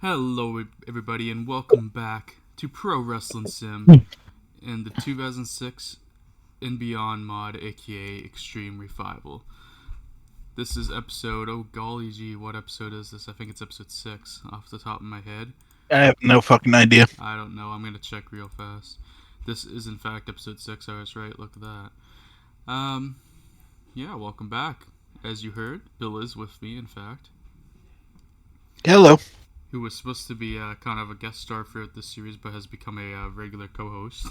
Hello, everybody, and welcome back to Pro Wrestling Sim in the 2006 and Beyond mod, aka Extreme Revival. This is episode, oh golly gee, what episode is this? I think it's episode 6 off the top of my head. I have no fucking idea. I don't know, I'm gonna check real fast. This is in fact episode 6, I was right, look at that. Yeah, welcome back. As you heard, Bill is with me, in fact. Hello. Who was supposed to be kind of a guest star throughout this series, but has become a regular co-host.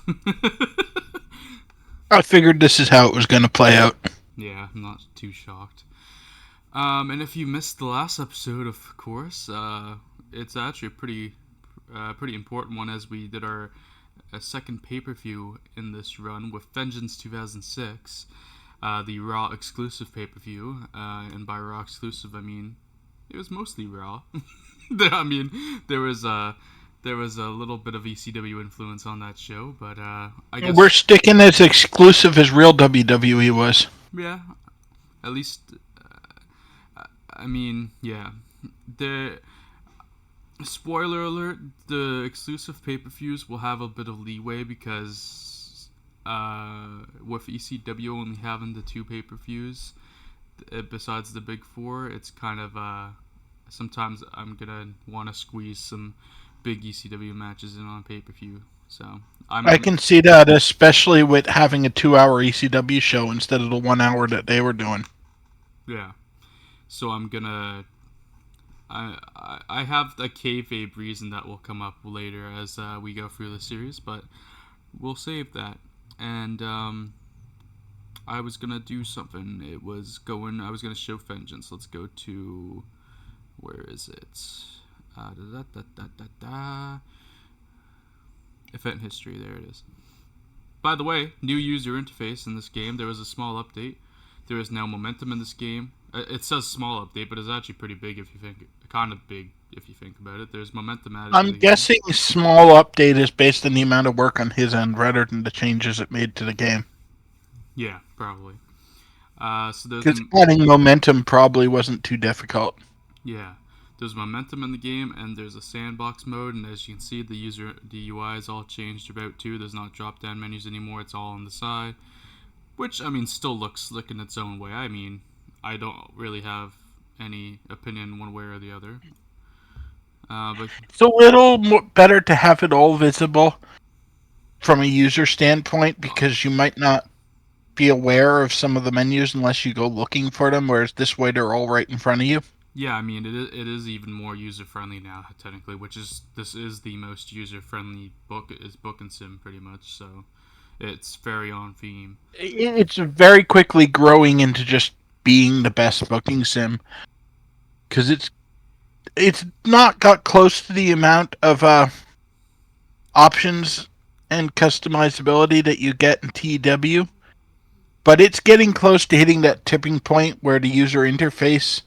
I figured this is how it was going to play out. Yeah, I'm not too shocked. And if you missed the last episode, of course, it's actually a pretty important one, as we did our second pay-per-view in this run with Vengeance 2006, the Raw exclusive pay-per-view. And by Raw exclusive, I mean it was mostly Raw. I mean, there was a little bit of ECW influence on that show, but I guess We're sticking as exclusive as real WWE was. yeah, at least I mean, yeah. The spoiler alert: the exclusive pay-per-views will have a bit of leeway because with ECW only having the two pay-per-views, besides the big four, it's kind of sometimes I'm gonna want to squeeze some big ECW matches in on pay-per-view. So I can see that, especially with having a 2-hour ECW show instead of the 1 hour that they were doing. yeah. So I'm gonna. I have a kayfabe reason that will come up later as we go through the series, but we'll save that. And I was gonna do something. I was gonna show Vengeance. Let's go to. Where is it? Event history. There it is. By the way, new user interface in this game. There was a small update. There is now momentum in this game. It says small update, but it's actually pretty big if you think, kind of big if you think about it. There's momentum added to I'm the game. guessing small update is based on the amount of work on his end rather than the changes it made to the game. Yeah, probably. So Because adding momentum probably wasn't too difficult. yeah, there's momentum in the game, and there's a sandbox mode, and as you can see, the UI is all changed about too. There's not drop down menus anymore. It's all on the side, which I mean still looks slick in its own way. I mean, I don't really have any opinion one way or the other. But It's a little better to have it all visible from a user standpoint because you might not be aware of some of the menus unless you go looking for them, whereas this way they're all right in front of you. yeah, I mean it is even more user friendly now technically, which is this is the most user friendly book and sim pretty much. So it's very on theme. It's very quickly growing into just being the best booking sim because it's not got close to the amount of options and customizability that you get in TW, but it's getting close to hitting that tipping point where the user interface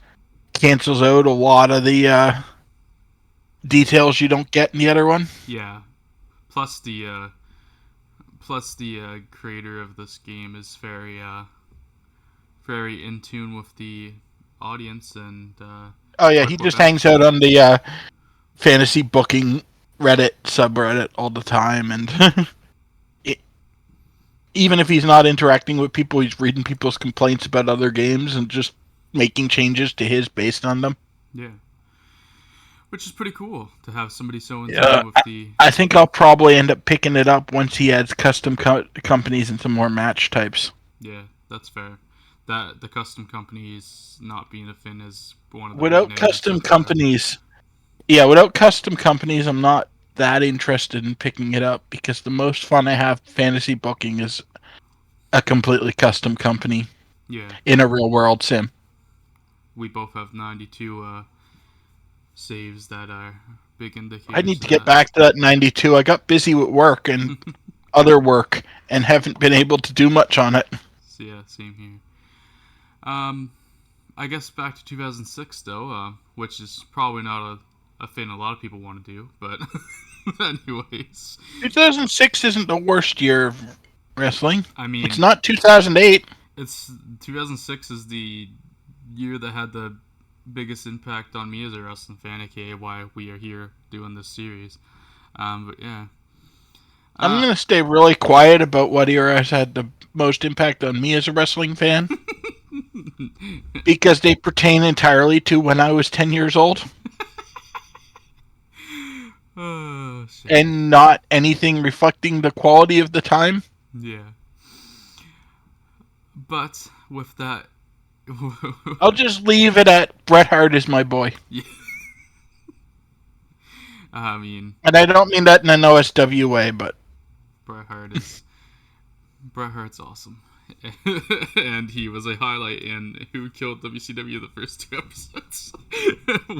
cancels out a lot of the details you don't get in the other one. Yeah. Plus the creator of this game is very in tune with the audience and Oh yeah, he just hangs out on the fantasy booking Reddit subreddit all the time, and it, even if he's not interacting with people, he's reading people's complaints about other games and just making changes to his based on them. yeah, which is pretty cool to have somebody so in Yeah, tune with the I think I'll probably end up picking it up once he adds custom companies and some more match types. yeah. That's fair. That the custom companies not being a fin is one of the big Without negatives custom of that. companies, yeah, without custom companies, I'm not that interested in picking it up because the most fun I have fantasy booking is a completely custom company Yeah, in a real world sim. we both have 92 saves that are big I indicators need to of get that. back to that 92. I got busy with work and other work and haven't been able to do much on it. So yeah, same here. I guess back to 2006 though, which is probably not a thing a lot of people want to do, but anyways, 2006 isn't the worst year of wrestling. I It's mean, not 2008. it's 2006 is the year that had the biggest impact on me as a wrestling fan, aka why we are here doing this series. But yeah. I'm going to stay really quiet about what era has had the most impact on me as a wrestling fan because they pertain entirely to when I was 10 years old. Oh, shit. And not anything reflecting the quality of the time. Yeah. But with that, I'll just leave it at Bret Hart is my boy. yeah. I mean, And I don't mean that in an OSW way, but Bret Hart's awesome. And he was a highlight in Who Killed WCW the first 2 episodes,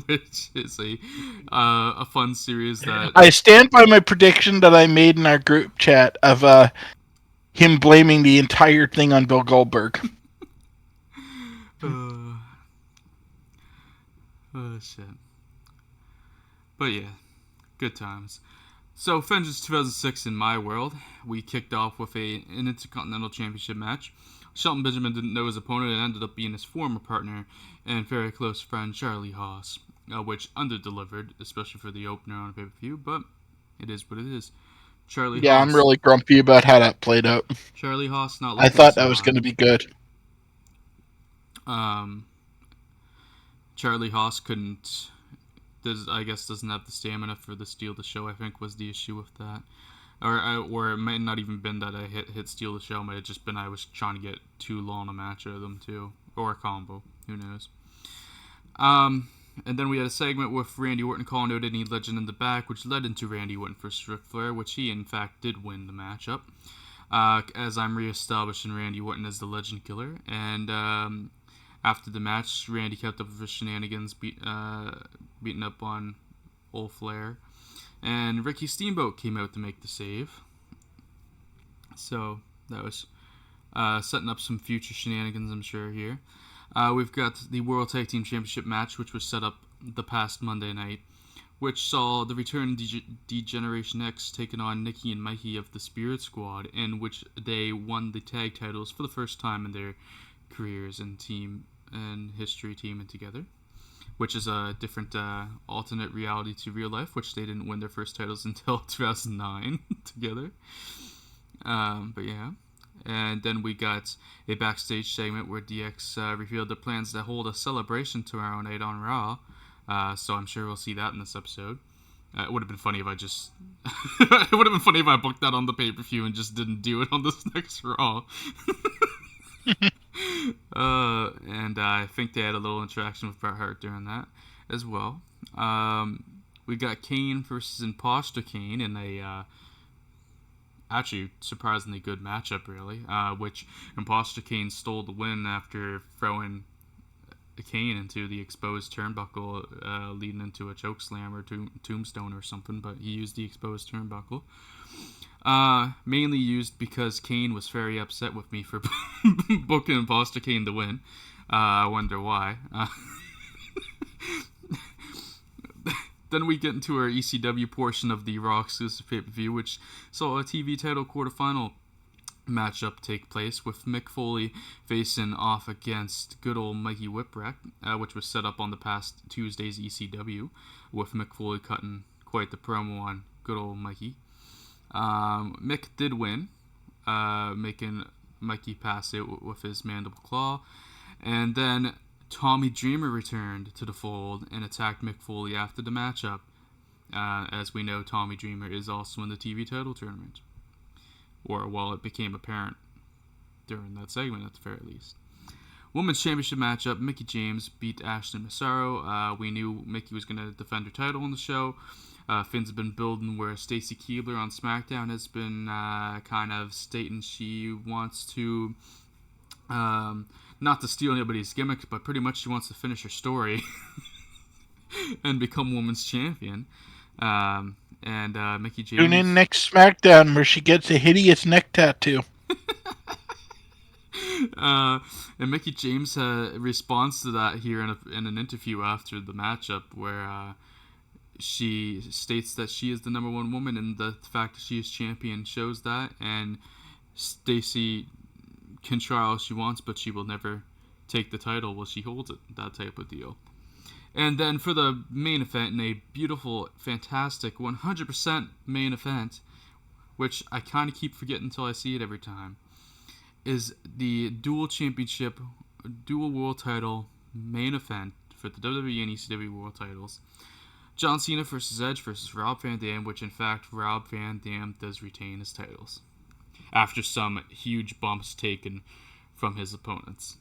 which is a fun series that I stand by my prediction that I made in our group chat of him blaming the entire thing on Bill Goldberg. Oh shit. But yeah, good times. So, Vengeance 2006 in my world, we kicked off with an Intercontinental Championship match. Shelton Benjamin didn't know his opponent and ended up being his former partner and very close friend Charlie Haas, which underdelivered, especially for the opener on a pay-per-view, but it is what it is. Charlie Haas. I'm really grumpy about how that played out. Charlie Haas not looking I thought so that was going to be good. Charlie Haas couldn't... doesn't have the stamina for the Steal the Show, I think, was the issue with that. Or it might not even been that I hit Steal the Show. It might have just been I was trying to get too long a match out of them, too. Or a combo. Who knows? And then we had a segment with Randy Orton calling out any legend in the back, which led into Randy Orton versus Ric Flair, which he, in fact, did win the matchup. As I'm reestablishing Randy Orton as the legend killer. And after the match, Randy kept up with his shenanigans, beating up on old Flair. And Ricky Steamboat came out to make the save. So that was setting up some future shenanigans, I'm sure, here. We've got the World Tag Team Championship match, which was set up the past Monday night, which saw the return of D-Generation X taking on Nikki and Mikey of the Spirit Squad, in which they won the tag titles for the first time in their careers and history teaming together, which is a different alternate reality to real life, which they didn't win their first titles until 2009 together. But yeah. And then we got a backstage segment where DX revealed their plans to hold a celebration tomorrow night on Raw. So I'm sure we'll see that in this episode. It would have been funny if I just... it would have been funny if I booked that on the pay-per-view and just didn't do it on this next Raw. And I think they had a little interaction with Bret Hart during that as well. We got Kane versus Imposter Kane in a actually surprisingly good matchup, really, which Imposter Kane stole the win after throwing Kane into the exposed turnbuckle, leading into a chokeslam or tombstone or something, but he used the exposed turnbuckle. Mainly used because Kane was very upset with me for booking Imposter Kane to win. I wonder why. Then we get into our ECW portion of the Raw exclusive pay-per-view, which saw a TV title quarterfinal matchup take place with Mick Foley facing off against good old Mikey Whipwreck, which was set up on the past Tuesday's ECW, with Mick Foley cutting quite the promo on good old Mikey. Mick did win, making Mikey pass it with his mandible claw, and then Tommy Dreamer returned to the fold and attacked Mick Foley after the matchup. As we know, Tommy Dreamer is also in the TV title tournament. Or, well, it became apparent during that segment, at the very least. Women's Championship matchup, Mickie James beat Ashley Massaro. We knew Mickie was going to defend her title on the show. Finn's been building where Stacy Keibler on SmackDown has been kind of stating she wants to... not to steal anybody's gimmicks, but pretty much she wants to finish her story and become women's champion. And Mickie James... Tune in next SmackDown where she gets a hideous neck tattoo. And Mickie James responds to that here in an interview after the matchup where she states that she is the number one woman, and the fact that she is champion shows that, and Stacy can try all she wants, but she will never take the title while she holds it, that type of deal. And then for the main event, in a beautiful, fantastic, 100% main event, which I kind of keep forgetting until I see it every time, is the dual championship, dual world title main event for the WWE and ECW world titles. John Cena versus Edge versus Rob Van Dam, which in fact Rob Van Dam does retain his titles after some huge bumps taken from his opponents.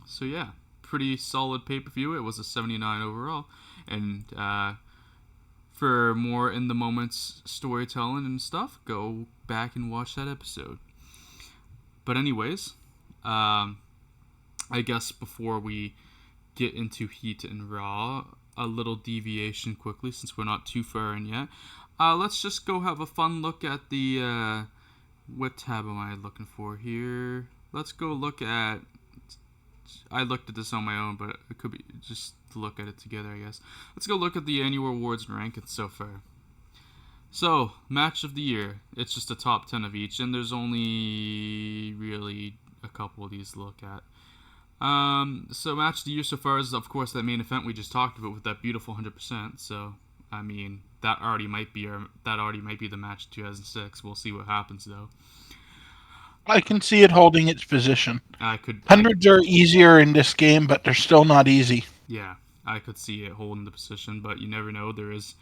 So yeah, pretty solid pay-per-view. It was a 79 overall, and for more in the moments storytelling and stuff, go back and watch that episode. But anyways, I guess before we get into Heat and Raw, a little deviation quickly since we're not too far in yet. Let's just go have a fun look at the what tab am I looking for here? Let's go look at. I looked at this on my own, but it could be just to look at it together, I guess. Let's go look at the annual awards and rankings so far. So, match of the year. It's just a top 10 of each, and there's only really a couple of these to look at. So match of the year so far is, of course, that main event we just talked about with that beautiful 100%. So, I mean, that already might be the match of 2006. We'll see what happens, though. I can see it holding its position. Hundreds are easier in this game, but they're still not easy. Yeah, I could see it holding the position, but you never know. There is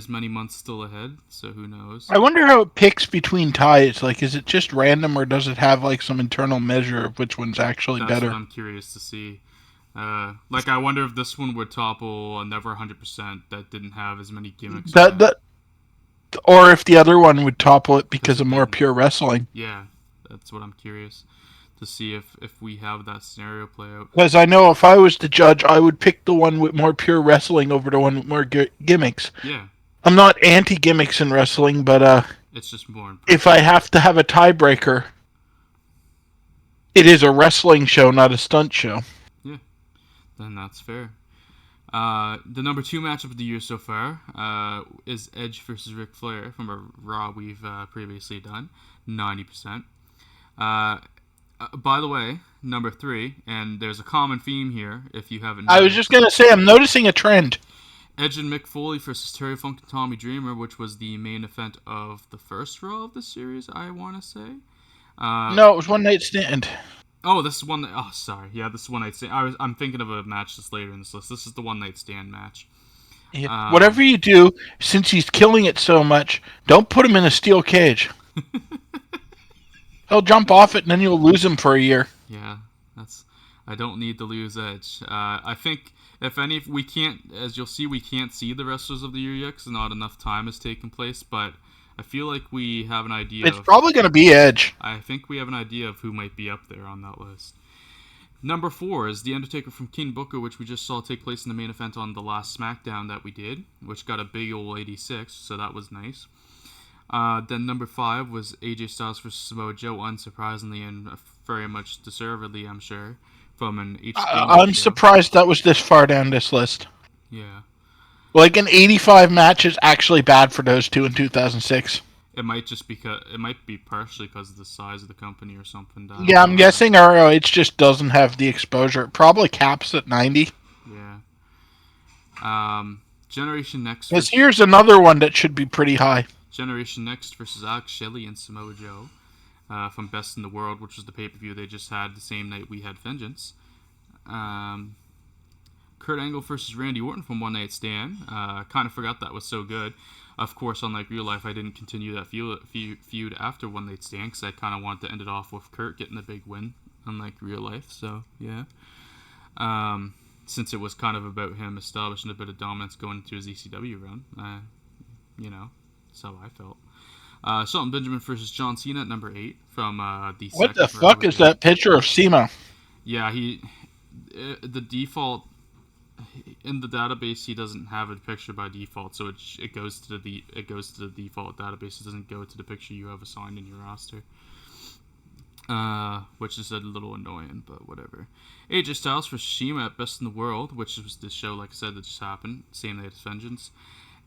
many months still ahead, so who knows? I wonder how it picks between ties. Like, is it just random, or does it have like some internal measure of which one's actually better? That's what I'm curious to see. Like, I wonder if this one would topple a Never 100% that didn't have as many gimmicks. Or if the other one would topple it because of more pure wrestling. Yeah, that's what I'm curious to see if we have that scenario play out. Because I know if I was the judge, I would pick the one with more pure wrestling over the one with more gimmicks. Yeah. I'm not anti-gimmicks in wrestling, but it's just more important. If I have to have a tiebreaker, it is a wrestling show, not a stunt show. Yeah, then that's fair. The number 2 matchup of the year so far is Edge versus Ric Flair from a Raw we've previously done, 90%. By the way, number 3, and there's a common theme here if you haven't noticed. I was just going to say, I'm noticing a trend. Edge and Mick Foley versus Terry Funk and Tommy Dreamer, which was the main event of the first Raw of the series, I want to say. No, it was One Night Stand. Oh, this is one. Oh, sorry. Yeah, this is One Night Stand. I'm thinking of a match that's later in this list. This is the One Night Stand match. Yeah. Whatever you do, since he's killing it so much, don't put him in a steel cage. He'll jump off it, and then you'll lose him for a year. Yeah, I don't need to lose Edge. I think if we can't, as you'll see, we can't see the wrestlers of the year yet because not enough time has taken place. But I feel like we have an idea. It's probably going to be Edge. I think we have an idea of who might be up there on that list. Number 4 is The Undertaker from King Booker, which we just saw take place in the main event on the last SmackDown that we did, which got a big old 86, so that was nice. Then number 5 was AJ Styles versus Samoa Joe, unsurprisingly and very much deservedly, I'm sure, from an HBO I'm surprised that was this far down this list. Yeah. Like, an 85 match is actually bad for those two in 2006. It might be partially because of the size of the company or something. Yeah, I'm guessing ROH just doesn't have the exposure. It probably caps at 90. Yeah. Generation Next. Because here's another one that should be pretty high. Generation Next versus Alex Shelley and Samoa Joe from Best in the World, which was the pay-per-view they just had the same night we had Vengeance. Kurt Angle versus Randy Orton from One Night Stand. Kind of forgot that was so good. Of course, unlike real life, I didn't continue that feud after One Night Stand because I kind of wanted to end it off with Kurt getting the big win, unlike real life. So, yeah. Since it was kind of about him establishing a bit of dominance going into his ECW run. That's how I felt. Shelton Benjamin versus John Cena at number 8 from the What the fuck is that picture of Cena? Yeah, the default in the database he doesn't have a picture by default, so it goes to the default database. It doesn't go to the picture you have assigned in your roster, which is a little annoying, but whatever. AJ Styles versus Shima at Best in the World, which was the show, like I said, that just happened, same night as Vengeance.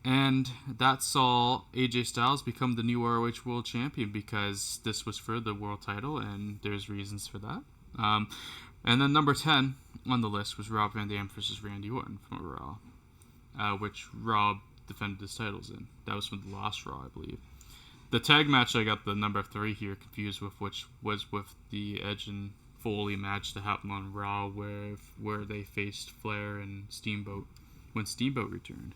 And that saw AJ Styles become the new ROH World Champion because this was for the world title, and there's reasons for that. And then number 10 on the list was Rob Van Dam versus Randy Orton from Raw, which Rob defended his titles in. That was from the last Raw, I believe. The tag match I got the number 3 here confused with, which was with the Edge and Foley match that happened on Raw, where they faced Flair and Steamboat when Steamboat returned.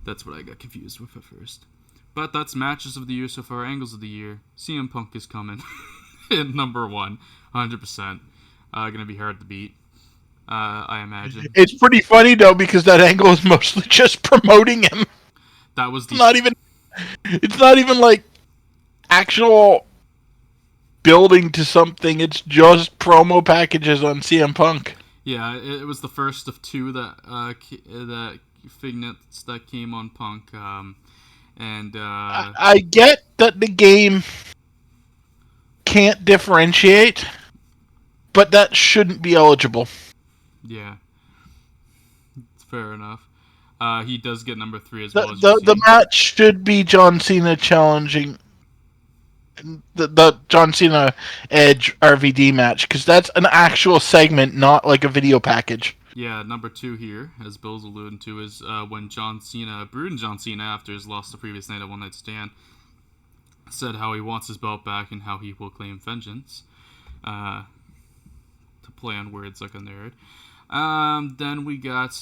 That's what I got confused with at first. But that's matches of the year so far, angles of the year. CM Punk is coming in number 1, 100%. Gonna be hard to beat, I imagine. It's pretty funny though because that angle is mostly just promoting him. That was the It's not even like actual building to something. It's just promo packages on CM Punk. Yeah, it was the first of 2 that vignettes that came on Punk. I get that the game can't differentiate, but that shouldn't be eligible. Yeah, it's fair enough. He does get number 3 as The, well. As the match should be John Cena challenging the John Cena Edge RVD match, because that's an actual segment, not like a video package. Yeah, number 2 here, as Bill's alluding to, is when John Cena, Brood John Cena, after his loss the previous night at One Night Stand, said how he wants his belt back and how he will claim vengeance. To play on words like a nerd. Then we got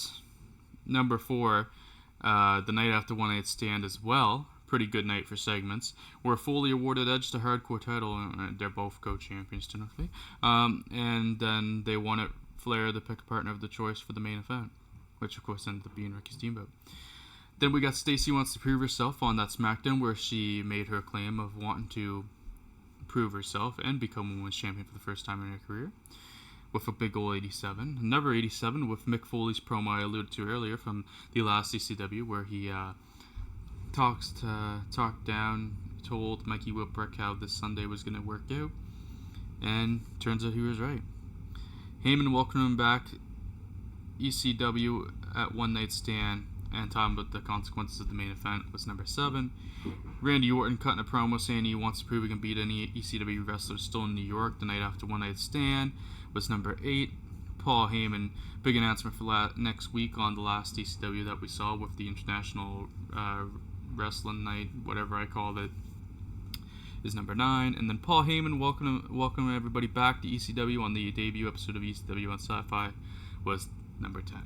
number 4, the night after One Night Stand as well. Pretty good night for segments. Where Foley awarded Edge the hardcore title, and they're both co-champions technically. And then they wanted Flair to pick a partner of the choice for the main event, which of course ended up being Ricky Steamboat. Then we got Stacey Wants to Prove Herself on that SmackDown, where she made her claim of wanting to prove herself and become women's champion for the first time in her career, with a big ol' 87. Number 87 with Mick Foley's promo I alluded to earlier from the last ECW, where he talked down, told Mikey Whipwreck how this Sunday was going to work out, and turns out he was right. Heyman welcomed him back ECW at One Night Stand and talking about the consequences of the main event was number 7. Randy Orton cutting a promo saying he wants to prove he can beat any ECW wrestler still in New York the night after One Night Stand was number 8. Paul Heyman, big announcement for next week on the last ECW that we saw with the International Wrestling Night, whatever I called it, is number 9. And then Paul Heyman welcome everybody back to ECW on the debut episode of ECW on Sci-Fi was number 10.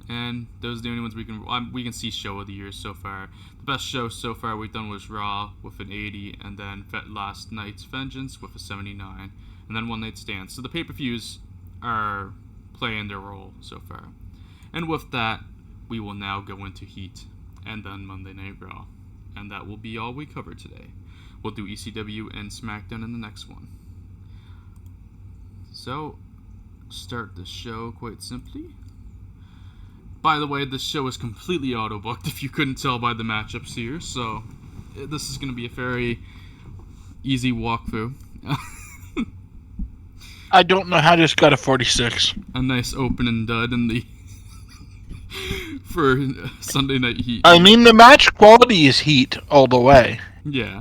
And those are the only ones we can see show of the year so far. The best show so far we've done was Raw with an 80, and then last night's Vengeance with a 79, and then One Night Stand. So the pay-per-views are playing their role so far. And with that, we will now go into Heat and then Monday Night Raw. And that will be all we cover today. We'll do ECW and SmackDown in the next one. So, start the show quite simply. By the way, this show is completely auto-booked, if you couldn't tell by the matchups here, so this is going to be a very easy walkthrough. I don't know how this got a 46. A nice opening dud in the for Sunday Night Heat. I mean, the match quality is Heat all the way. Yeah.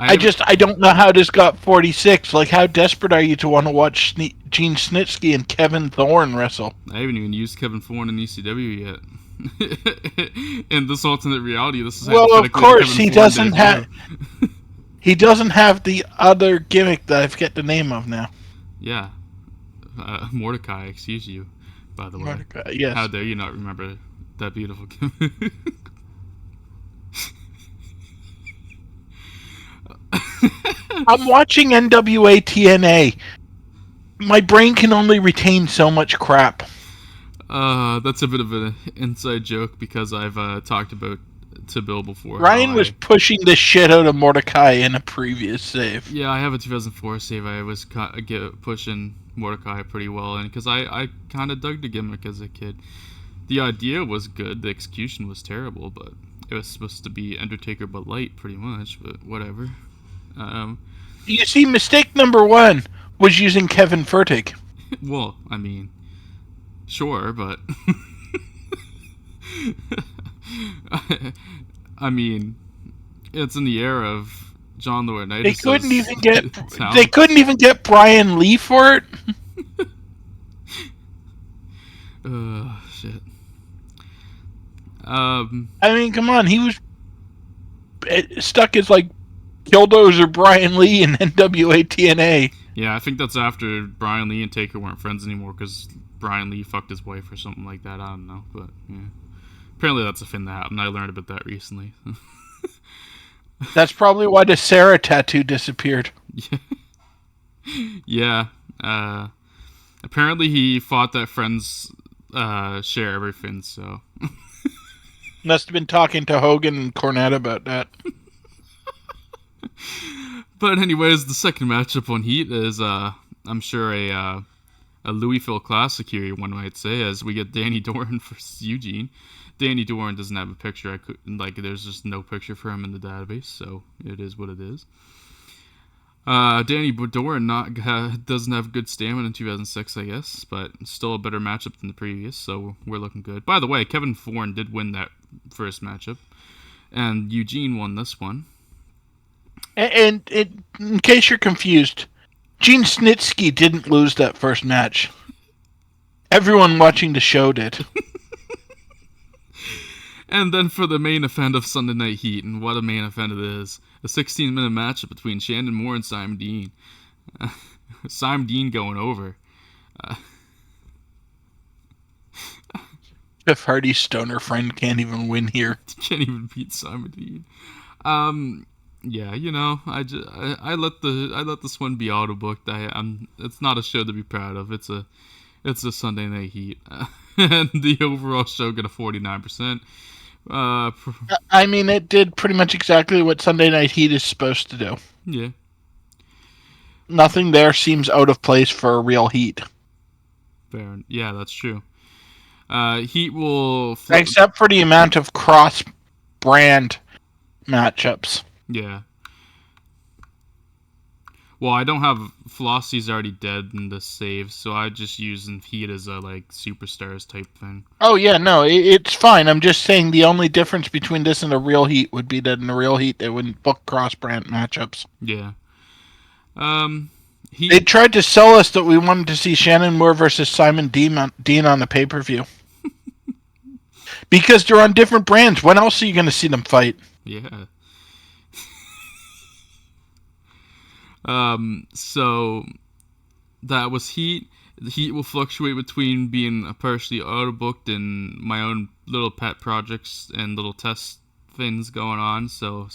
I don't know how this got 46. Like, how desperate are you to want to watch Gene Snitsky and Kevin Thorne wrestle? I haven't even used Kevin Thorne in ECW yet. In this alternate reality, this is well, of course he doesn't have. He doesn't have the other gimmick that I forget the name of now. Yeah, Mordecai. Excuse you, by the way. Mordecai, yes. How dare you not remember that beautiful gimmick? I'm watching NWA TNA. My brain can only retain so much crap. That's a bit of an inside joke because I've talked about to Bill before. Ryan was pushing the shit out of Mordecai in a previous save. Yeah, I have a 2004 save. I was pushing Mordecai pretty well, and because I kind of dug the gimmick as a kid. The idea was good. The execution was terrible, but it was supposed to be Undertaker but light, pretty much. But whatever. You see, mistake number 1 was using Kevin Furtick. Well, I mean, sure, but I mean, it's in the era of John Laurinaitis They couldn't is even get. talented. They couldn't even get Brian Lee for it. Shit. I mean, come on. He was stuck as like Killdozer Brian Lee in NWA TNA. Yeah, I think that's after Brian Lee and Taker weren't friends anymore because Brian Lee fucked his wife or something like that. I don't know, but yeah. Apparently that's a thing that happened. I learned about that recently. That's probably why the Sarah tattoo disappeared. Yeah. Apparently he thought that friends share everything, so. Must have been talking to Hogan and Cornette about that. But anyways, the second matchup on Heat is, I'm sure, a Louisville Classic here, one might say, as we get Danny Doran versus Eugene. Danny Doran doesn't have a picture. There's just no picture for him in the database, so it is what it is. Danny Doran doesn't have good stamina in 2006, I guess, but still a better matchup than the previous, so we're looking good. By the way, Kevin Thorne did win that first matchup, and Eugene won this one. And in case you're confused, Gene Snitsky didn't lose that first match. Everyone watching the show did. And then for the main event of Sunday Night Heat, and what a main event it is. A 16-minute matchup between Shannon Moore and Simon Dean. Simon Dean going over. Jeff Hardy's stoner friend can't even win here. Can't even beat Simon Dean. Yeah, you know, I let this one be auto booked. It's not a show to be proud of. It's a Sunday Night Heat, and the overall show got a 49%. I mean, it did pretty much exactly what Sunday Night Heat is supposed to do. Yeah. Nothing there seems out of place for a real Heat. Fair. Yeah, that's true. Heat will... Except for the amount of cross-brand matchups. Yeah. Well, I don't have... Flossie's already dead in the save, so I just use Heat as a, superstars type thing. Oh, yeah, no, it's fine. I'm just saying the only difference between this and a real Heat would be that in a real Heat, they wouldn't book cross-brand matchups. Yeah. They tried to sell us that we wanted to see Shannon Moore versus Simon Dean on the pay-per-view. Because they're on different brands. When else are you going to see them fight? Yeah. So that was Heat. The Heat will fluctuate between being partially auto-booked and my own little pet projects and little test things going on. So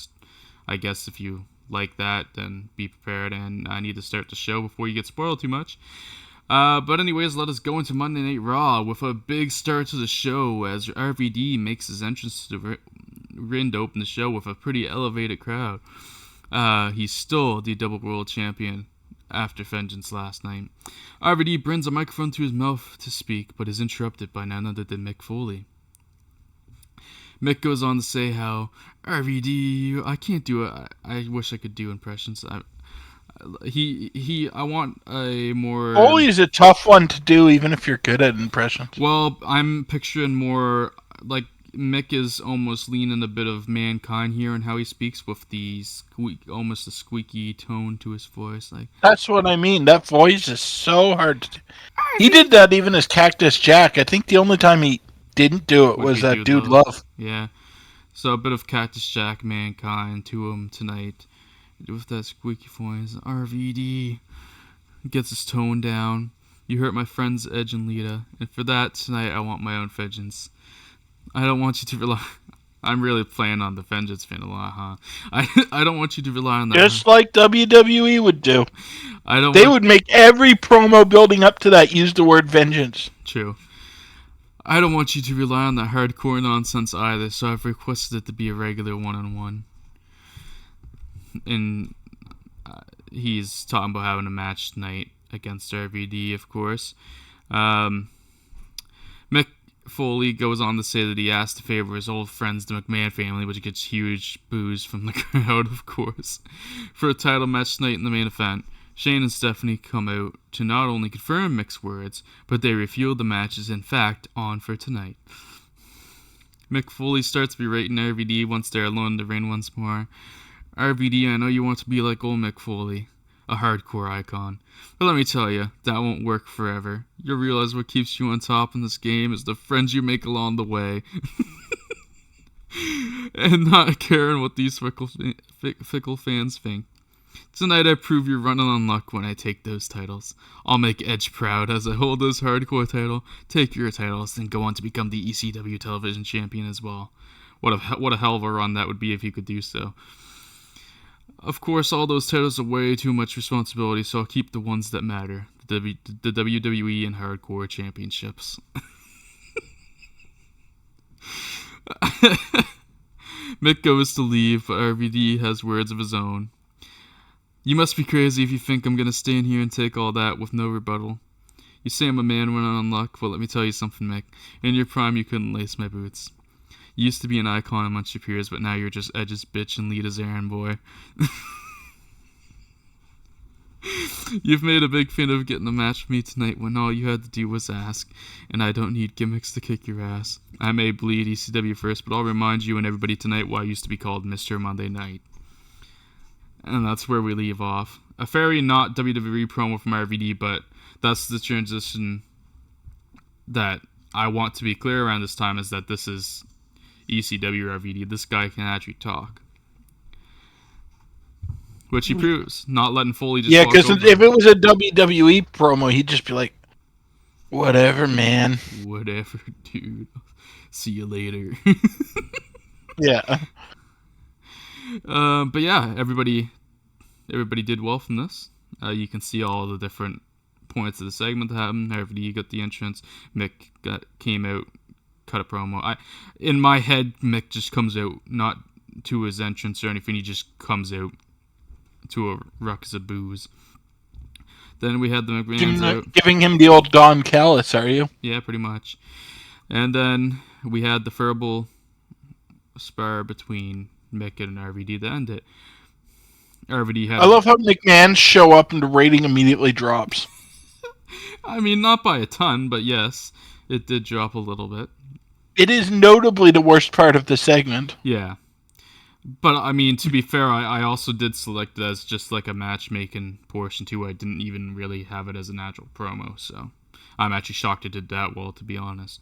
I guess if you like that, then be prepared. And I need to start the show before you get spoiled too much. But anyways, let us go into Monday Night Raw with a big start to the show as RVD makes his entrance to the ring to open the show with a pretty elevated crowd. He's still the double world champion after Vengeance last night. RVD brings a microphone to his mouth to speak, but is interrupted by none other than Mick Foley. Mick goes on to say how, RVD, I can't do it. I wish I could do impressions. I want a more... Foley is a tough one to do, even if you're good at impressions. Well, I'm picturing more, Mick is almost leaning a bit of Mankind here in how he speaks with the almost a squeaky tone to his voice. That's what I mean. That voice is so hard to do. He did that even as Cactus Jack. I think the only time he didn't do it was that Dude Love. Yeah. So a bit of Cactus Jack Mankind to him tonight with that squeaky voice. RVD gets his tone down. You hurt my friends Edge and Lita, and for that tonight I want my own vengeance. I don't want you to rely... I'm really playing on the Vengeance fan a lot, huh? I don't want you to rely on that. Just like WWE would do. They would make every promo building up to that use the word vengeance. True. I don't want you to rely on that hardcore nonsense either, so I've requested it to be a regular one-on-one. And he's talking about having a match tonight against RVD, of course. Mick Foley goes on to say that he asked to favor his old friends, the McMahon family, which gets huge boos from the crowd, of course, for a title match tonight in the main event. Shane and Stephanie come out to not only confirm Mick's words, but they reveal the match is in fact on for tonight. Mick Foley starts berating RVD once they're alone in the ring once more. RVD, I know you want to be like old Mick Foley, a hardcore icon. But let me tell you, that won't work forever. You'll realize what keeps you on top in this game is the friends you make along the way. And not caring what these fickle fans think. Tonight I prove you're running on luck when I take those titles. I'll make Edge proud as I hold this hardcore title, take your titles, then go on to become the ECW television champion as well. What a hell of a run that would be if you could do so. Of course, all those titles are way too much responsibility, so I'll keep the ones that matter. The WWE and Hardcore Championships. Mick goes to leave, but RVD has words of his own. You must be crazy if you think I'm gonna stand here and take all that with no rebuttal. You say I'm a man running on luck, but let me tell you something, Mick. In your prime, you couldn't lace my boots. You used to be an icon amongst your peers, but now you're just Edge's bitch and Lita's errand boy. You've made a big fan of getting a match with me tonight when all you had to do was ask, and I don't need gimmicks to kick your ass. I may bleed ECW first, but I'll remind you and everybody tonight why I used to be called Mr. Monday Night. And that's where we leave off. A very not WWE promo from RVD, but that's the transition that I want to be clear around this time, is that this is ECW RVD. This guy can actually talk. Which he proves, not letting Foley just walk because over. if it was a WWE promo, he'd just be like, whatever, man. Whatever, dude. See you later. Yeah. But yeah, everybody did well from this. You can see all the different points of the segment that happened. RVD got the entrance. Mick came out, cut a promo. In my head, Mick just comes out, not to his entrance or anything. He just comes out to a ruckus of booze. Then we had the McMahons out. Giving him the old Don Callis, are you? Yeah, pretty much. And then we had the verbal spar between Mick and RVD to end it. RVD had... I love how McMahon show up and the rating immediately drops. I mean, not by a ton, but yes, it did drop a little bit. It is notably the worst part of the segment. Yeah. But, I mean, to be fair, I also did select it as just like a matchmaking portion, too. I didn't even really have it as a natural promo, so I'm actually shocked it did that well, to be honest.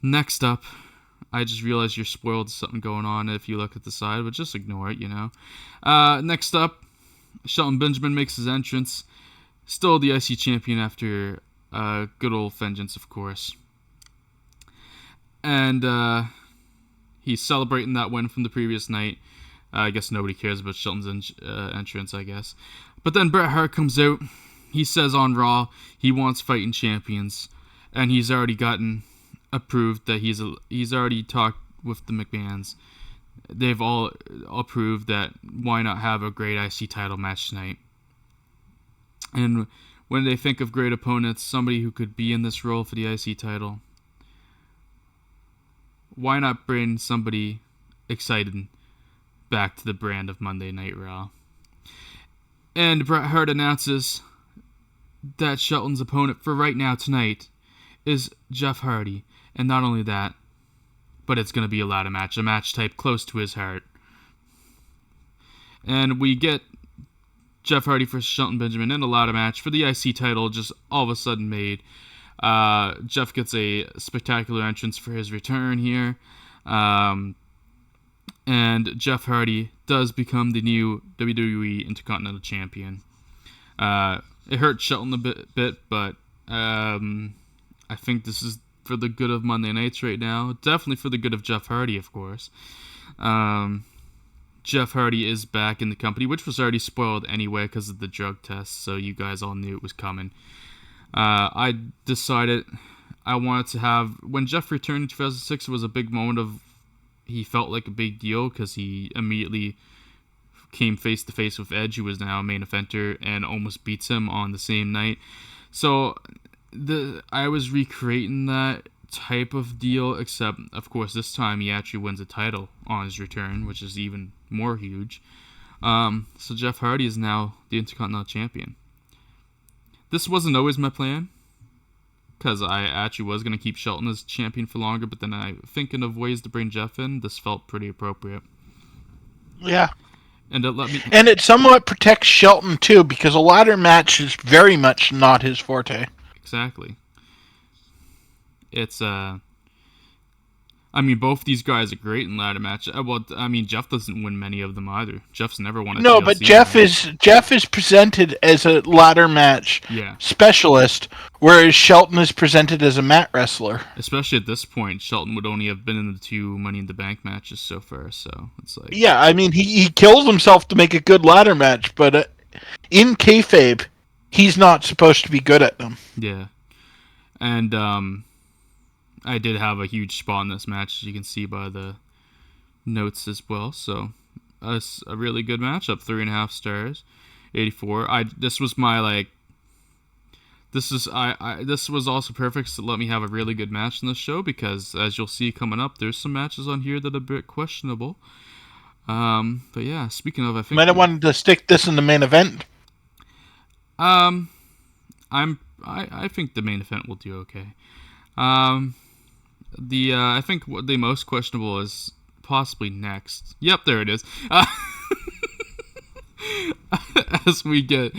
Next up, I just realized you're spoiled with something going on if you look at the side, but just ignore it, you know. Next up, Shelton Benjamin makes his entrance. Still the IC champion after good old vengeance, of course. And he's celebrating that win from the previous night. I guess nobody cares about Shelton's entrance, I guess. But then Bret Hart comes out. He says on Raw he wants fighting champions. And he's already gotten approved that he's already talked with the McMahons. They've all approved that why not have a great IC title match tonight. And when they think of great opponents, somebody who could be in this role for the IC title, why not bring somebody excited back to the brand of Monday Night Raw? And Bret Hart announces that Shelton's opponent for right now tonight is Jeff Hardy. And not only that, but it's going to be a ladder match, a match type close to his heart. And we get Jeff Hardy versus Shelton Benjamin in a ladder match for the IC title just all of a sudden made. Jeff gets a spectacular entrance for his return here. And Jeff Hardy does become the new WWE Intercontinental Champion. It hurt Shelton a bit, but I think this is for the good of Monday Nights right now. Definitely for the good of Jeff Hardy, of course. Jeff Hardy is back in the company, which was already spoiled anyway because of the drug test, so you guys all knew it was coming. I decided I wanted to have... When Jeff returned in 2006, it was a big moment of... He felt like a big deal because he immediately came face-to-face with Edge, who was now a main eventer, and almost beats him on the same night. So I was recreating that type of deal, except, of course, this time he actually wins a title on his return, which is even more huge. So Jeff Hardy is now the Intercontinental Champion. This wasn't always my plan, because I actually was going to keep Shelton as champion for longer, but then thinking of ways to bring Jeff in, this felt pretty appropriate. Yeah. And it let me... And it somewhat protects Shelton, too, because a ladder match is very much not his forte. Exactly. It's, I mean, both these guys are great in ladder match. Well, I mean, Jeff doesn't win many of them either. Jeff's never won a No, TLC but Jeff is presented as a ladder match specialist, whereas Shelton is presented as a mat wrestler. Especially at this point, Shelton would only have been in the 2 Money in the Bank matches so far, so it's like... Yeah, I mean, he kills himself to make a good ladder match, but in kayfabe, he's not supposed to be good at them. Yeah. And, I did have a huge spot in this match, as you can see by the notes as well. So, a really good matchup. 3.5 stars, 84. This was my This was also perfect to let me have a really good match in this show because, as you'll see coming up, there's some matches on here that are a bit questionable. But yeah, speaking of, I think might have wanted to stick this in the main event. I think the main event will do okay. I think what the most questionable is possibly next. Yep, there it is. As we get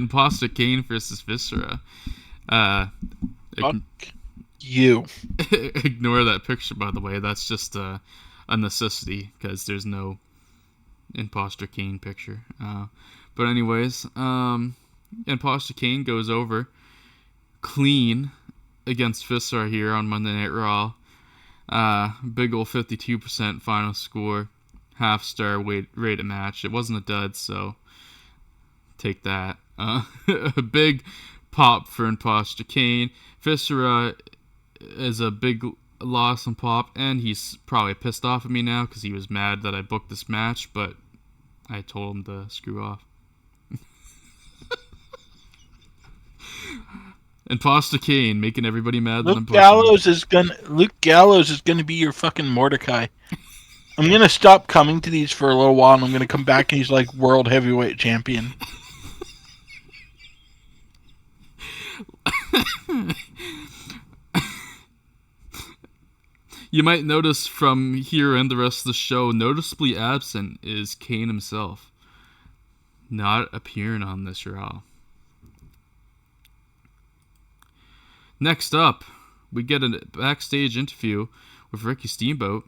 Imposter Kane versus Viscera. Fuck you. Ignore that picture, by the way. That's just a necessity because there's no Imposter Kane picture. But anyways, Imposter Kane goes over clean against Viscera here on Monday Night Raw. Big ol' 52% final score. Half-star rated match. It wasn't a dud, so take that. A big pop for Imposter Kane. Viscera is a big loss on pop, and he's probably pissed off at me now because he was mad that I booked this match, but I told him to screw off. Imposter Kane making everybody mad. Luke Gallows is gonna be your fucking Mordecai. I'm gonna stop coming to these for a little while, and I'm gonna come back and he's like world heavyweight champion. You might notice from here and the rest of the show, noticeably absent is Kane himself, not appearing on this Raw. Next up, we get a backstage interview with Ricky Steamboat,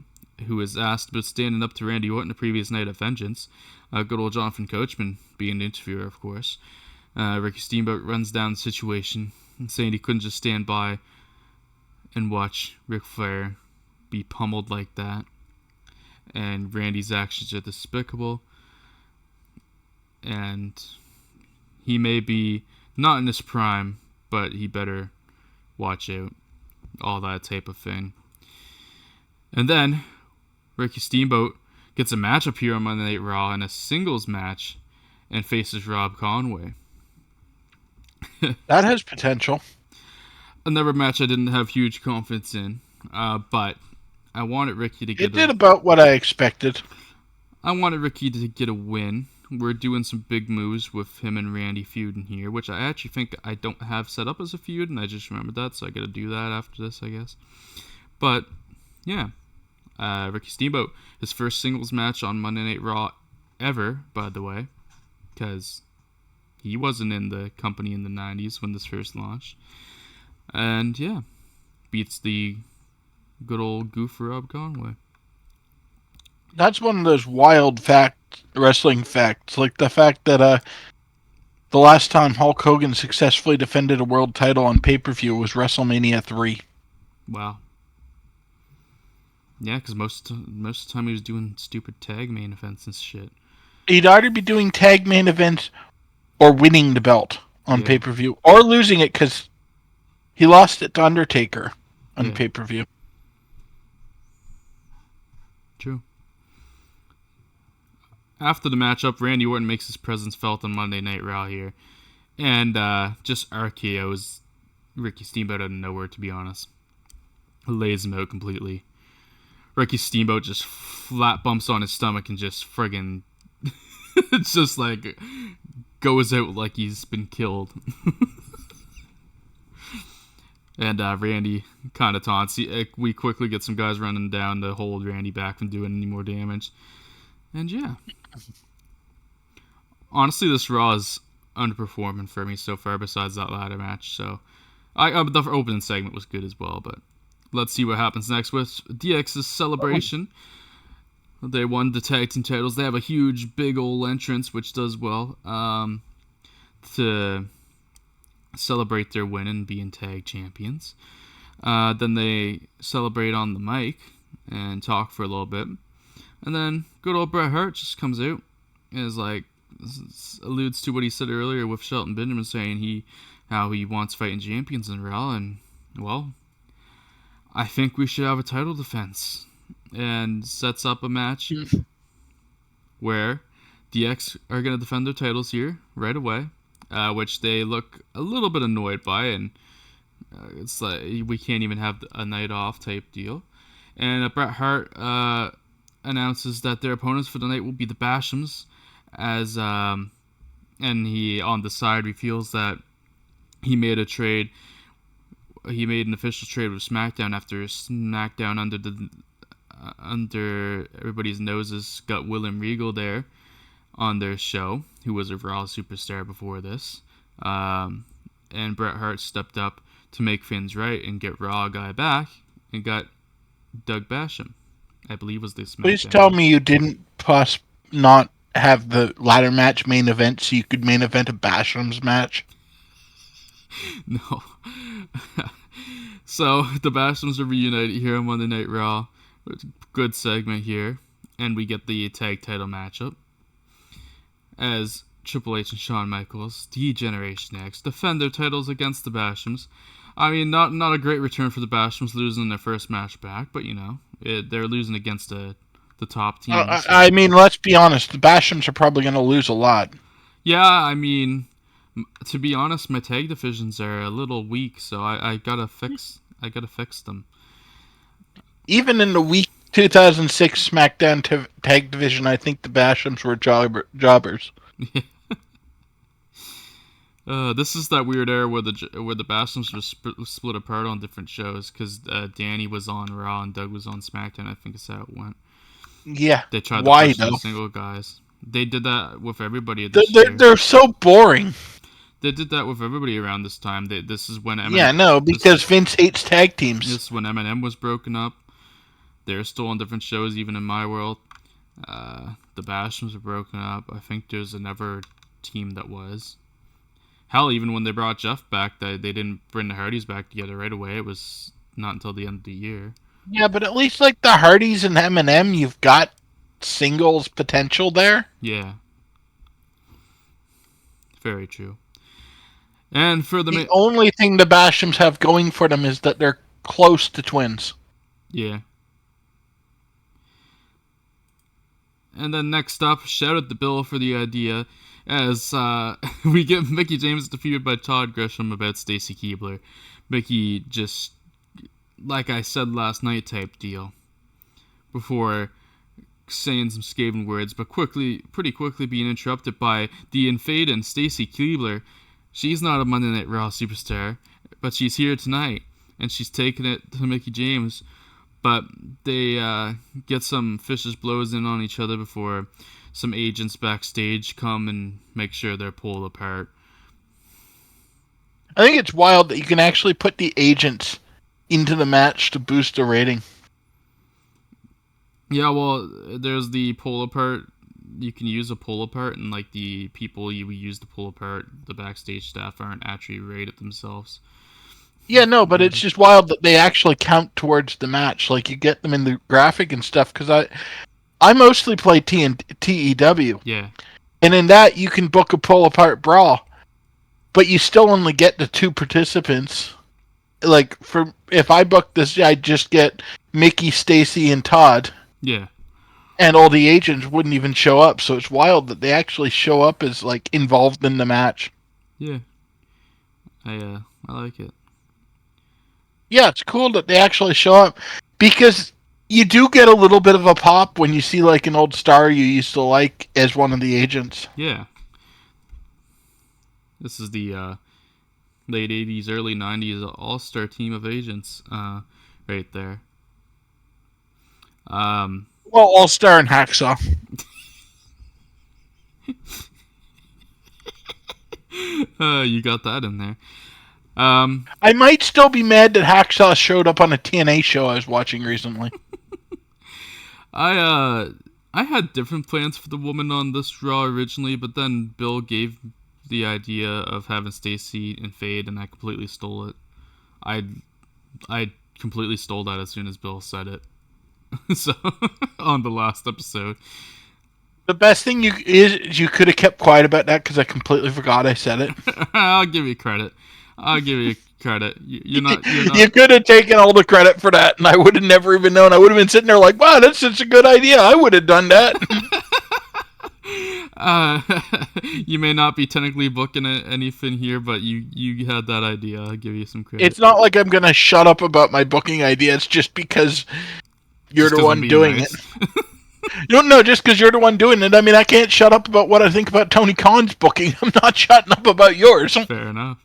who is asked about standing up to Randy Orton the previous night at Vengeance. Good old Jonathan Coachman being the interviewer, of course. Ricky Steamboat runs down the situation, saying he couldn't just stand by and watch Ric Flair be pummeled like that. And Randy's actions are despicable. And he may be not in his prime, but he better watch out. All that type of thing. And then Ricky Steamboat gets a matchup here on Monday Night Raw in a singles match and faces Rob Conway. That has potential. Another match I didn't have huge confidence in, but I wanted Ricky to get It did about what I expected. I wanted Ricky to get a win. We're doing some big moves with him and Randy feuding here, which I actually think I don't have set up as a feud, and I just remembered that, so I gotta do that after this, I guess. But, yeah. Ricky Steamboat, his first singles match on Monday Night Raw ever, by the way, because he wasn't in the company in the 90s when this first launched. And, yeah, beats the good old goof Rob Conway. That's one of those wild wrestling facts, like the fact that the last time Hulk Hogan successfully defended a world title on pay-per-view was WrestleMania 3. Wow. Yeah, because most of the time he was doing stupid tag main events and shit. He'd either be doing tag main events or winning the belt on pay-per-view, or losing it because he lost it to Undertaker on pay-per-view. True. After the matchup, Randy Orton makes his presence felt on Monday Night Raw here. And just RKO's Ricky Steamboat out of nowhere, to be honest. Lays him out completely. Ricky Steamboat just flat bumps on his stomach and just friggin' it's just like goes out like he's been killed. And Randy kind of taunts. We quickly get some guys running down to hold Randy back from doing any more damage. And yeah. Honestly, this Raw is underperforming for me so far besides that ladder match. So the opening segment was good as well. But let's see what happens next with DX's celebration. They won the tag team titles. They have a huge, big old entrance, which does well to celebrate their win and being tag champions. Then they celebrate on the mic and talk for a little bit. And then good old Bret Hart just comes out and is like, alludes to what he said earlier with Shelton Benjamin saying how he wants fighting champions in Raw. And, well, I think we should have a title defense. And sets up a match where DX are going to defend their titles here right away. Which they look a little bit annoyed by, and it's like we can't even have a night off type deal. And Bret Hart announces that their opponents for the night will be the Bashams, and he on the side reveals that he made an official trade with SmackDown after SmackDown under everybody's noses got William Regal there on their show, who was a Raw superstar before this. And Bret Hart stepped up to make things right and get Raw guy back and got Doug Basham, I believe was this. Please tell me you didn't not have the ladder match main event so you could main event a Basham's match. No. So the Bashams are reunited here on Monday Night Raw. Good segment here. And we get the tag title matchup as Triple H and Shawn Michaels, the Generation X, defend their titles against the Bashams. I mean, not a great return for the Bashams losing their first match back, but they're losing against the top team. I mean, let's be honest, the Bashams are probably going to lose a lot. Yeah, I mean, to be honest, my tag divisions are a little weak, so I gotta fix them. Even in the weak 2006 SmackDown tag division, I think the Bashams were jobbers. This is that weird era where the Bashams were split apart on different shows because Danny was on Raw and Doug was on SmackDown. I think is how it went. Yeah. They tried to push the single guys. They did that with everybody. They're so boring. They did that with everybody around this time. This is when Eminem... Yeah, no, because Vince hates tag teams. This is when Eminem was broken up. They're still on different shows, even in my world. The Bashams were broken up. I think there's another team that was. Hell, even when they brought Jeff back, they didn't bring the Hardys back together right away. It was not until the end of the year. Yeah, but at least like the Hardys and Eminem, you've got singles potential there. Yeah. Very true. And for the only thing the Bashams have going for them is that they're close to twins. Yeah. And then next up, shout out to Bill for the idea, as we get Mickie James defeated by Todd Grisham about Stacy Keibler. Mickie just, like I said last night type deal, before saying some scathing words, but pretty quickly being interrupted by the infading Stacy Keibler. She's not a Monday Night Raw superstar, but she's here tonight, and she's taking it to Mickie James. But they get some vicious blows in on each other before some agents backstage come and make sure they're pulled apart. I think it's wild that you can actually put the agents into the match to boost the rating. Yeah, well, there's the pull apart. You can use a pull apart, and like the people you use to pull apart, the backstage staff aren't actually rated themselves. Yeah, no, but it's just wild that they actually count towards the match. Like, you get them in the graphic and stuff, because I mostly play TEW. Yeah. And in that, you can book a pull-apart brawl, but you still only get the 2 participants. Like, if I book this, I just get Mickie, Stacy, and Todd. Yeah. And all the agents wouldn't even show up, so it's wild that they actually show up as, like, involved in the match. Yeah. I like it. Yeah, it's cool that they actually show up, because you do get a little bit of a pop when you see like an old star you used to like as one of the agents. Yeah. This is the late 80s, early 90s all-star team of agents right there. Well, All-Star and Hacksaw. You got that in there. I might still be mad that Hacksaw showed up on a TNA show I was watching recently. I had different plans for the woman on this Raw originally, but then Bill gave the idea of having Stacy and Fade, and I completely stole it. I completely stole that as soon as Bill said it. So on the last episode. The best thing you could have kept quiet about that because I completely forgot I said it. I'll give you credit. You're not. You could have taken all the credit for that, and I would have never even known. I would have been sitting there like, "Wow, that's such a good idea. I would have done that." You may not be technically booking anything here, but you had that idea. I'll give you some credit. It's not like I'm gonna shut up about my booking idea. It's just because you're the one doing it. No, just because you're the one doing it. I mean, I can't shut up about what I think about Tony Khan's booking. I'm not shutting up about yours. Fair enough.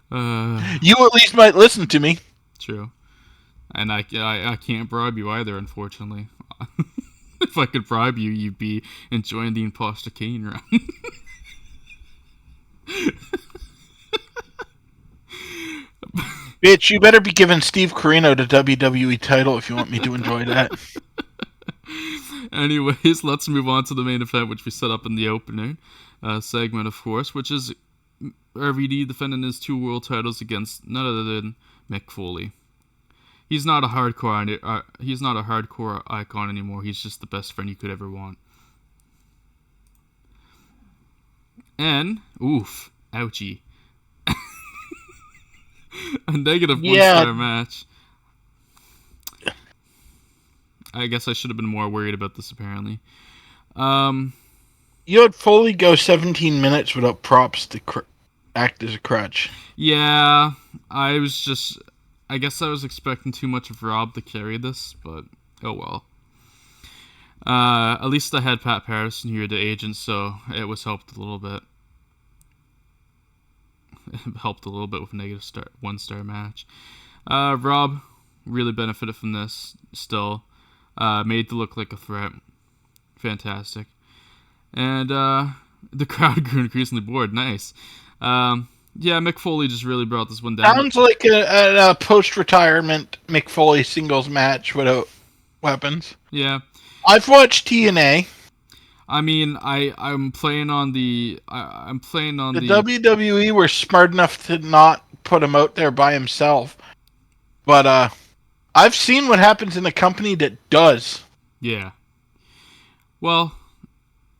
You at least might listen to me. True. And I can't bribe you either, unfortunately. If I could bribe you, you'd be enjoying the Imposter Kane run. Bitch, you better be giving Steve Corino the WWE title if you want me to enjoy that. Anyways, let's move on to the main event, which we set up in the opening segment, of course, which is RVD defending his 2 world titles against none other than Mick Foley. He's not a hardcore icon anymore. He's just the best friend you could ever want. And oof, ouchie. A negative 1-star match. I guess I should have been more worried about this, apparently. You had Foley go 17 minutes without props to act as a crutch. Yeah, I guess I was expecting too much of Rob to carry this, but oh well. At least I had Pat Patterson here, the agent, so it was helped a little bit. It helped a little bit with a negative 1-star match. Rob really benefited from this still. Made to look like a threat. Fantastic. And the crowd grew increasingly bored. Nice. Yeah, Mick Foley just really brought this one down. Sounds like a post-retirement Mick Foley singles match without weapons. Yeah. I've watched TNA. I mean, I'm playing on the WWE were smart enough to not put him out there by himself. But I've seen what happens in a company that does. Yeah. Well,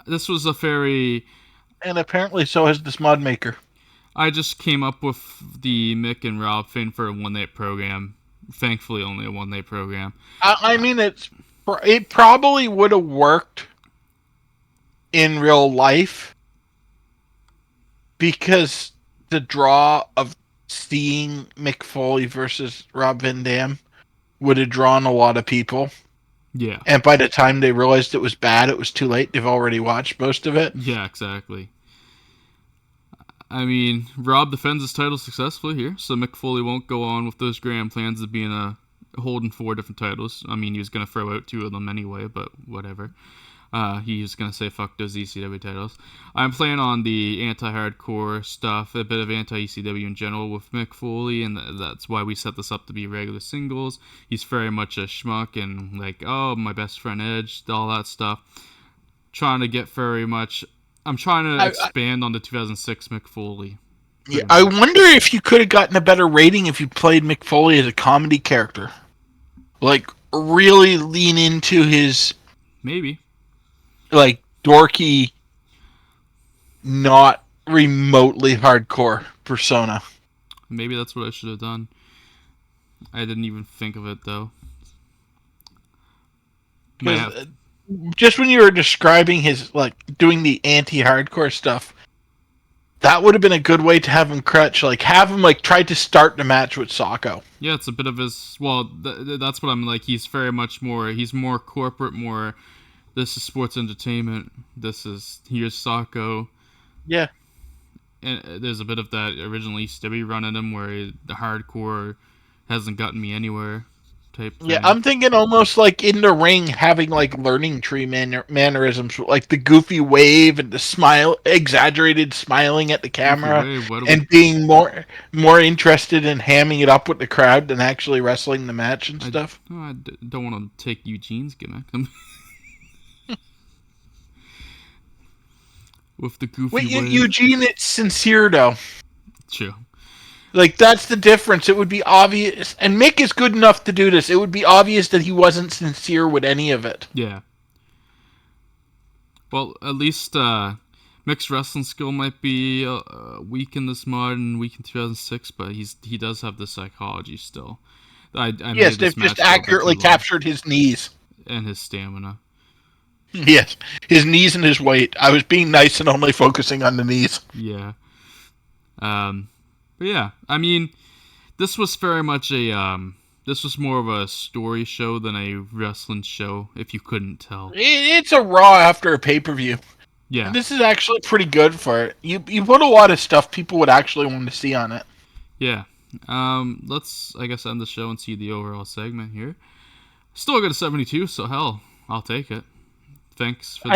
this was a very... And apparently so has this mod maker. I just came up with the Mick and Rob thing for a one-night program. Thankfully, only a one-night program. I mean, it probably would have worked in real life because the draw of seeing Mick Foley versus Rob Van Dam would have drawn a lot of people. Yeah. And by the time they realized it was bad, it was too late. They've already watched most of it. Yeah, exactly. I mean, Rob defends his title successfully here, so Mick Foley won't go on with those grand plans of being holding 4 different titles. I mean, he was going to throw out 2 of them anyway, but whatever. He was going to say fuck those ECW titles. I'm playing on the anti-hardcore stuff, a bit of anti-ECW in general with Mick Foley, and that's why we set this up to be regular singles. He's very much a schmuck and like, oh, my best friend Edge, all that stuff. Trying to get very much... I'm trying to expand on the 2006 Mick Foley. Yeah, I wonder if you could have gotten a better rating if you played Mick Foley as a comedy character. Like, really lean into his... Maybe. Like, dorky, not remotely hardcore persona. Maybe that's what I should have done. I didn't even think of it, though. Just when you were describing his, like, doing the anti-hardcore stuff, that would have been a good way to have him crutch. Like, have him, like, try to start the match with Socko. Yeah, it's a bit of his... Well, that's what I'm like. He's very much more... He's more corporate, more... This is sports entertainment. Here's Socko. Yeah. and there's a bit of that original ECW run in him where the hardcore hasn't gotten me anywhere type Yeah, thing. I'm thinking almost like in the ring having like learning tree mannerisms, like the goofy wave and the smile, exaggerated smiling at the Goofy camera, way. What? and being more interested in hamming it up with the crowd than actually wrestling the match and I, stuff. no, don't want to take Eugene's gimmick with the goofy Wait, wave. Eugene, it's sincere though. True. Like that's the difference. It would be obvious, and Mick is good enough to do this. It would be obvious that he wasn't sincere with any of it. Yeah. Well, at least mixed wrestling skill might be weak in this mod and weak in 2006, but he does have the psychology still. I Yes, made they've this just match go a bit too accurately long, captured his knees. and his stamina. Yes, his knees and his weight. I was being nice and only focusing on the knees. Yeah. But yeah, I mean, this was very much this was more of a story show than a wrestling show, if you couldn't tell. It's a Raw after a pay-per-view. Yeah. And this is actually pretty good for it. You put a lot of stuff people would actually want to see on it. Yeah. Let's, I guess, end the show and see the overall segment here. Still got a 72, so hell, I'll take it. Thanks for the...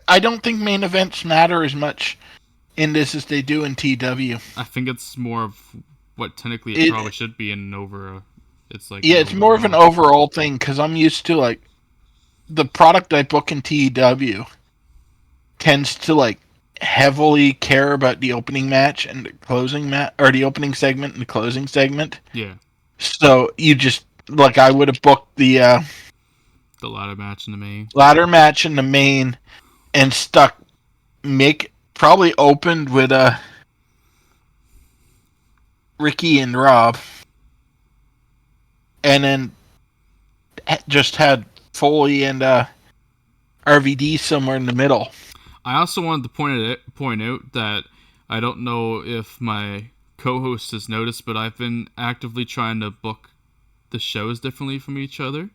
I don't think main events matter as much in this as they do in TW. I think it's more of what technically it probably should be in over. It's like it's more of an overall thing because I'm used to like the product I book in TW tends to like heavily care about the opening match and the closing match, or the opening segment and the closing segment. Yeah. So you just like I would have booked the ladder match in the main. Ladder match in the main and stuck Mick probably opened with Ricky and Rob. And then just had Foley and RVD somewhere in the middle. I also wanted to point out that I don't know if my co-host has noticed, but I've been actively trying to book the shows differently from each other.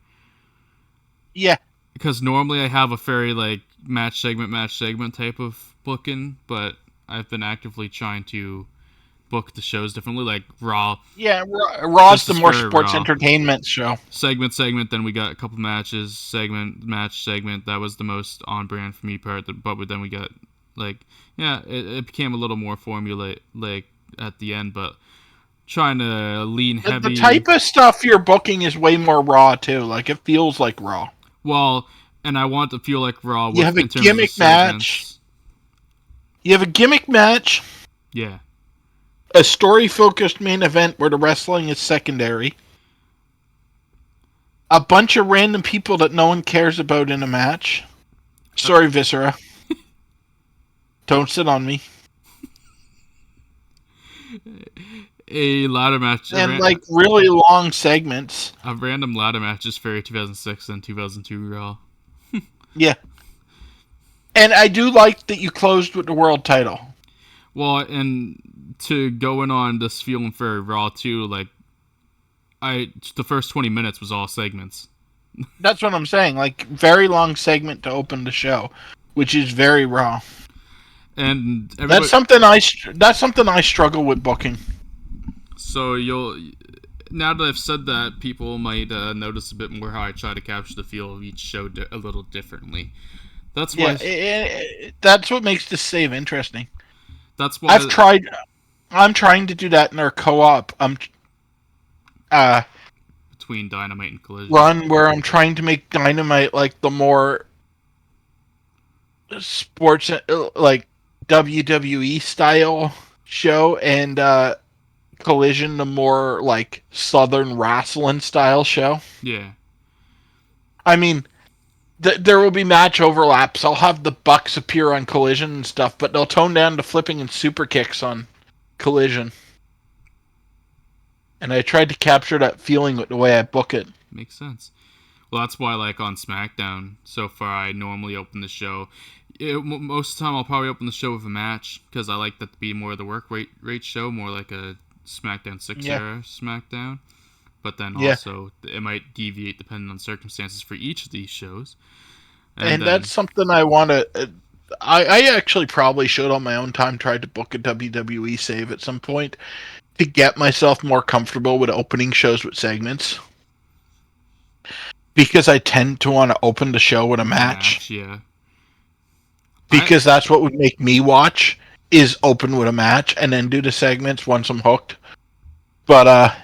Yeah. Because normally I have a very like match segment type of booking, but I've been actively trying to book the shows differently, like Raw. Yeah, Raw's the more sports Raw. Entertainment show. Segment, then we got a couple matches, segment. That was the most on brand for me part, but then we got, like, yeah, it became a little more formulaic like at the end, but trying to lean heavy. The type of stuff you're booking is way more Raw, too. Like, it feels like Raw. Well, and I want to feel like Raw. You have a gimmick match. You have a gimmick match. Yeah. A story-focused main event where the wrestling is secondary. A bunch of random people that no one cares about in a match. Sorry, Viscera. Don't sit on me. A ladder match. And, like, really long segments. A random ladder match is for 2006 and 2002 Raw. Yeah. And I do like that you closed with the world title. Well, and to go in on this feeling for Raw too, like the first 20 minutes was all segments. That's what I'm saying. Like very long segment to open the show, which is very Raw. And that's something I struggle with booking. So now that I've said that, people might notice a bit more how I try to capture the feel of each show a little differently. That's why. That's what makes this save interesting. That's why I'm trying to do that in our co-op. Between Dynamite and Collision run where I'm trying to make Dynamite like the more sports like WWE style show, and Collision the more like Southern wrestling style show. Yeah. I mean, there will be match overlaps. I'll have the Bucks appear on Collision and stuff, but they'll tone down the flipping and super kicks on Collision. And I tried to capture that feeling with the way I book it. Makes sense. Well, that's why, like, on SmackDown, so far, I normally open the show. Most of the time, I'll probably open the show with a match, because I like that to be more of the work rate show, more like a SmackDown 6 era SmackDown. But then also, it might deviate depending on circumstances for each of these shows. And that's something I want to I actually probably should on my own time try to book a WWE save at some point to get myself more comfortable with opening shows with segments. Because I tend to want to open the show with a match. Yeah. Because that's what would make me watch, is open with a match and then do the segments once I'm hooked. But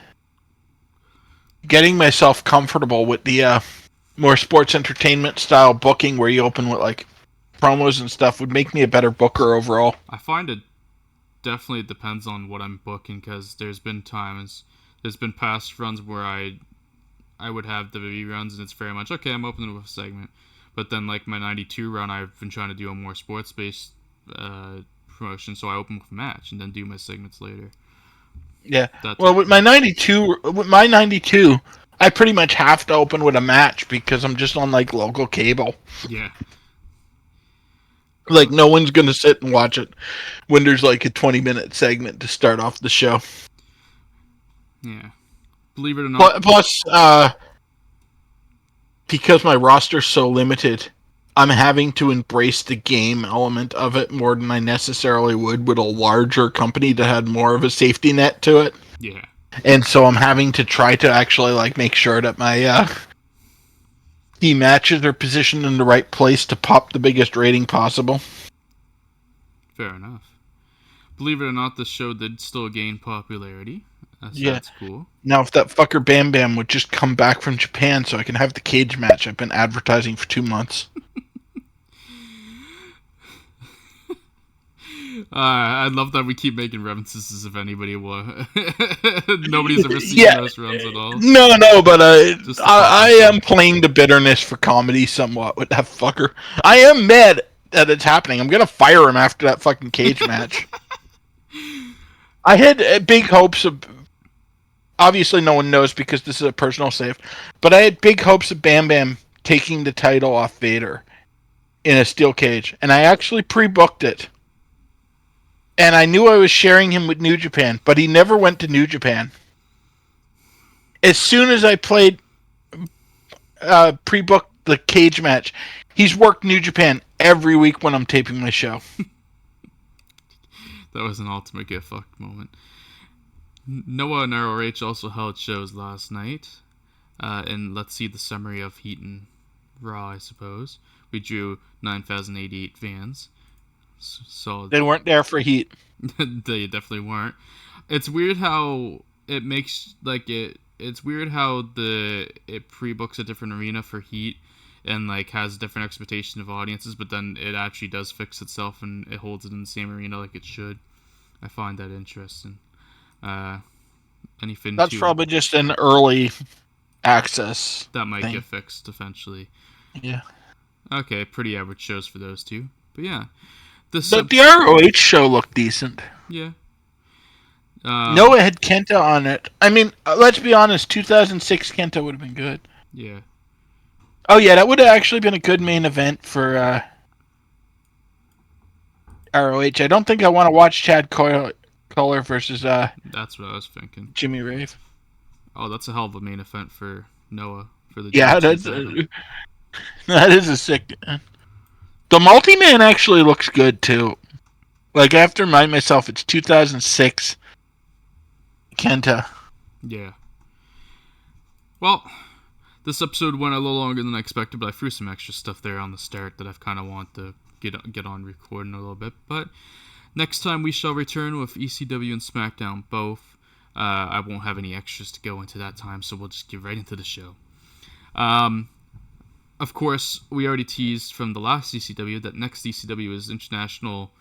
getting myself comfortable with the more sports entertainment style booking where you open with like promos and stuff would make me a better booker overall. I find it definitely depends on what I'm booking, because there's been past runs where I would have the reruns and it's very much okay, I'm opening with a segment, but then like my 92 run, I've been trying to do a more sports based promotion, so I open with a match and then do my segments later. Yeah. Well, with my 92, I pretty much have to open with a match because I'm just on like local cable. Yeah. Like no one's gonna sit and watch it when there's like a 20-minute segment to start off the show. Yeah. Believe it or not. Plus, because my roster's so limited, I'm having to embrace the game element of it more than I necessarily would with a larger company that had more of a safety net to it. Yeah. And so I'm having to try to actually like make sure that my key matches are positioned in the right place to pop the biggest rating possible. Fair enough. Believe it or not, this show did still gain popularity. Yeah. That's cool. Now, if that fucker Bam Bam would just come back from Japan so I can have the cage match I've been advertising for 2 months. I love that we keep making references as if anybody will. Nobody's ever seen those runs at all. No, but I am playing the bitterness for comedy somewhat with that fucker. I am mad that it's happening. I'm gonna fire him after that fucking cage match. I had big hopes of. Obviously, no one knows because this is a personal save, but I had big hopes of Bam Bam taking the title off Vader in a steel cage, and I actually pre-booked it. And I knew I was sharing him with New Japan, but he never went to New Japan. As soon as I played pre-booked the cage match, he's worked New Japan every week when I'm taping my show. That was an ultimate get fucked moment. Noah and ROH also held shows last night. And let's see the summary of Heat and Raw, I suppose. We drew 9,088 fans. So they weren't there for Heat. They definitely weren't. It's weird how it makes like it's weird how it pre-books a different arena for Heat and like has a different expectation of audiences, but then it actually does fix itself and it holds it in the same arena like it should. I find that interesting. Anything that's probably just an early access that might thing. Get fixed eventually. Yeah. Okay, pretty average shows for those two, but yeah. The ROH show looked decent. Yeah. Noah had Kenta on it. I mean, let's be honest, 2006 Kenta would have been good. Yeah. Oh, yeah, that would have actually been a good main event for ROH. I don't think I want to watch Chad Kohler versus that's what I was thinking. Jimmy Rave. Oh, that's a hell of a main event for Noah. For the yeah, that is a sick... The multi-man actually looks good, too. Like, I have to remind myself, it's 2006 Kenta. Yeah. Well, this episode went a little longer than I expected, but I threw some extra stuff there on the start that I've kind of want to get on recording a little bit. But next time we shall return with ECW and SmackDown both. I won't have any extras to go into that time, so we'll just get right into the show. Of course, we already teased from the last ECW that next ECW is International...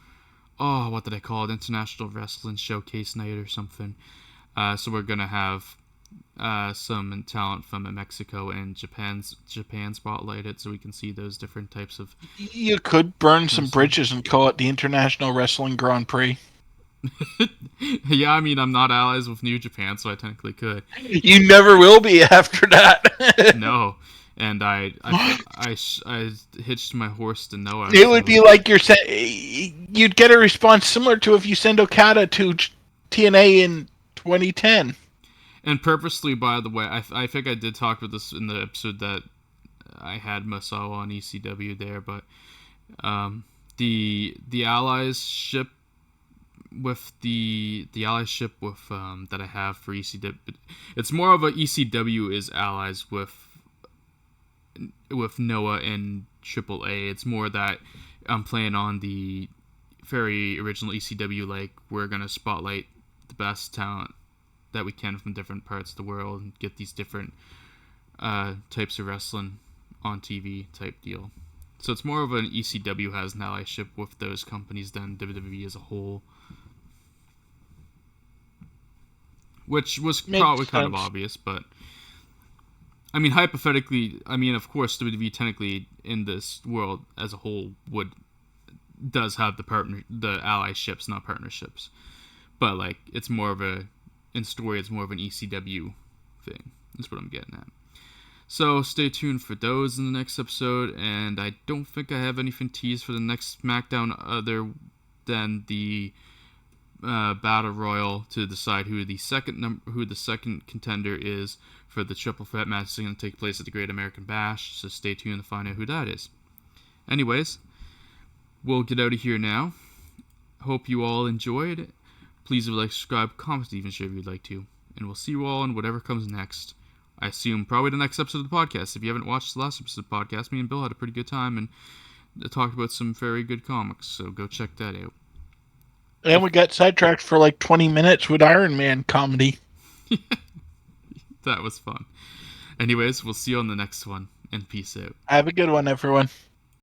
Oh, what did I call it? International Wrestling Showcase Night or something. So we're going to have some talent from Mexico and Japan spotlighted so we can see those different types of... You could burn some bridges and call it the International Wrestling Grand Prix. Yeah, I mean, I'm not allies with New Japan, so I technically could. You never will be after that. No. And I hitched my horse to Noah. It would be like you'd get a response similar to if you send Okada to TNA in 2010. And purposely, by the way, I think I did talk about this in the episode that I had Masawa on ECW there, but the Allies ship with the Allies ship with that I have for ECW. It's more of a ECW is allies with Noah and AAA. It's more that I'm playing on the very original ECW. Like, we're gonna spotlight the best talent that we can from different parts of the world and get these different types of wrestling on TV type deal. So it's more of an ECW has an allyship with those companies than WWE as a whole. Which was Makes probably kind of sense. obvious, but I mean, hypothetically, of course, WWE technically in this world as a whole does have the allyships, not partnerships, but like it's more of in story, it's more of an ECW thing. That's what I'm getting at. So stay tuned for those in the next episode, and I don't think I have anything teased for the next SmackDown other than the battle royal to decide who the second contender is for the triple threat match that's going to take place at the Great American Bash. So stay tuned to find out who that is. Anyways, we'll get out of here now. Hope you all enjoyed. Please like, subscribe, comment, even share if you'd like to, and we'll see you all in whatever comes next. I assume probably the next episode of the podcast. If you haven't watched the last episode of the podcast, me and Bill had a pretty good time and talked about some very good comics, so go check that out. And we got sidetracked for like 20 minutes with Iron Man comedy. That was fun. Anyways, we'll see you on the next one, and peace out. Have a good one, everyone.